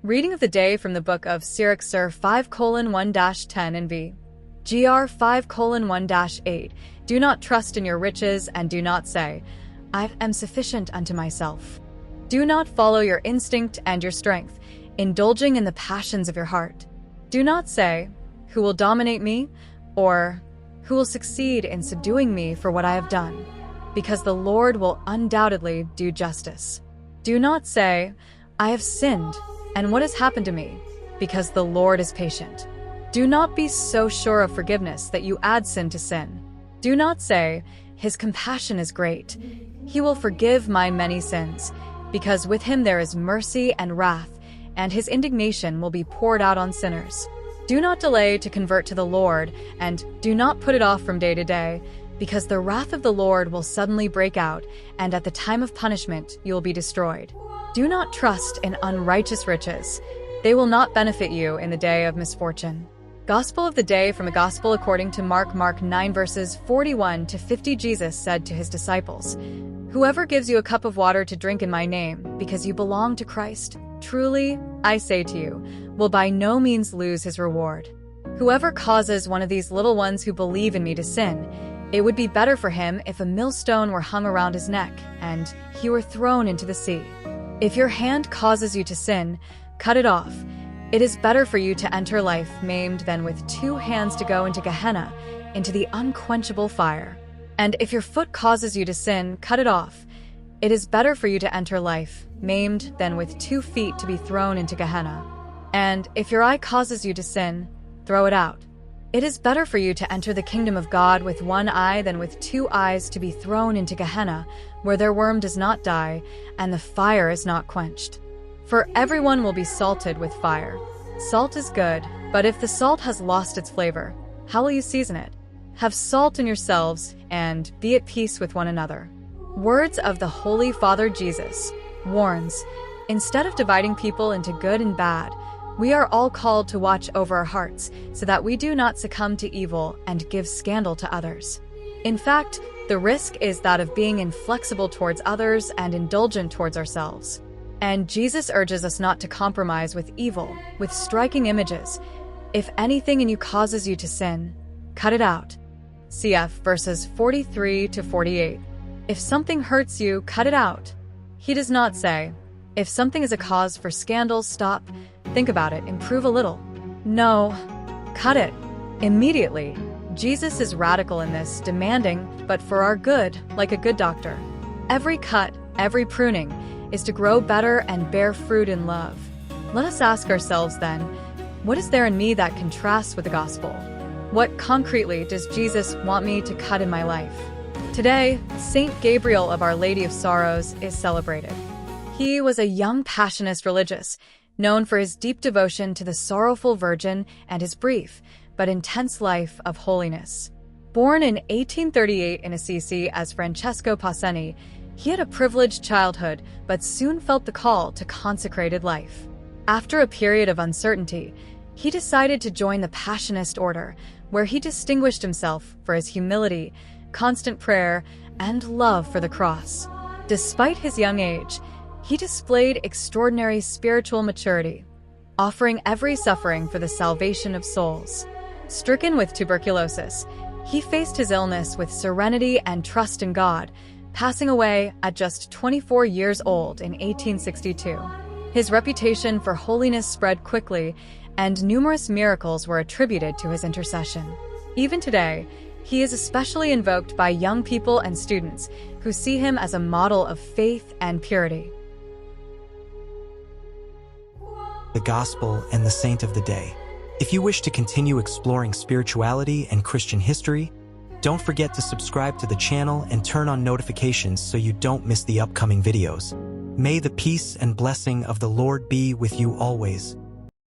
Reading of the day from the book of Sirach Sir 5:1-10 and v. Gr 5:1-8. Do not trust in your riches, and do not say, I am sufficient unto myself. Do not follow your instinct and your strength, indulging in the passions of your heart. Do not say, who will dominate me, or who will succeed in subduing me for what I have done, because the Lord will undoubtedly do justice. Do not say, I have sinned, and what has happened to me, because the Lord is patient. Do not be so sure of forgiveness that you add sin to sin. Do not say, his compassion is great. He will forgive my many sins, because with him there is mercy and wrath, and his indignation will be poured out on sinners. Do not delay to convert to the Lord, and do not put it off from day to day, because the wrath of the Lord will suddenly break out, and at the time of punishment you will be destroyed. Do not trust in unrighteous riches. They will not benefit you in the day of misfortune. Gospel of the day from the Gospel according to Mark 9 verses 41-50. Jesus said to his disciples, Whoever gives you a cup of water to drink in my name, because you belong to Christ, truly, I say to you, will by no means lose his reward. Whoever causes one of these little ones who believe in me to sin, it would be better for him if a millstone were hung around his neck, and he were thrown into the sea. If your hand causes you to sin, cut it off. It is better for you to enter life maimed than with 2 hands to go into Gehenna, into the unquenchable fire. And if your foot causes you to sin, cut it off. It is better for you to enter life maimed than with 2 feet to be thrown into Gehenna. And if your eye causes you to sin, throw it out. It is better for you to enter the kingdom of God with 1 eye than with 2 eyes to be thrown into Gehenna, where their worm does not die, and the fire is not quenched. For everyone will be salted with fire. Salt is good, but if the salt has lost its flavor, how will you season it? Have salt in yourselves, and be at peace with one another. Words of the Holy Father Jesus warns, instead of dividing people into good and bad, we are all called to watch over our hearts so that we do not succumb to evil and give scandal to others. In fact, the risk is that of being inflexible towards others and indulgent towards ourselves. And Jesus urges us not to compromise with evil, with striking images. If anything in you causes you to sin, cut it out. Cf. verses 43-48. If something hurts you, cut it out. He does not say, if something is a cause for scandal, stop, think about it, improve a little. No, cut it immediately. Jesus is radical in this, demanding, but for our good, like a good doctor. Every cut, every pruning, is to grow better and bear fruit in love. Let us ask ourselves then, what is there in me that contrasts with the gospel? What concretely does Jesus want me to cut in my life? Today, Saint Gabriel of Our Lady of Sorrows is celebrated. He was a young Passionist religious, known for his deep devotion to the sorrowful Virgin and his brief but intense life of holiness. Born in 1838 in Assisi as Francesco Pasini, he had a privileged childhood but soon felt the call to consecrated life. After a period of uncertainty, he decided to join the Passionist order, where he distinguished himself for his humility, constant prayer, and love for the cross. Despite his young age, he displayed extraordinary spiritual maturity, offering every suffering for the salvation of souls. Stricken with tuberculosis, he faced his illness with serenity and trust in God, passing away at just 24 years old in 1862. His reputation for holiness spread quickly, and numerous miracles were attributed to his intercession. Even today, he is especially invoked by young people and students who see him as a model of faith and purity. The Gospel and the Saint of the Day. If you wish to continue exploring spirituality and Christian history, don't forget to subscribe to the channel and turn on notifications so you don't miss the upcoming videos. May the peace and blessing of the Lord be with you always.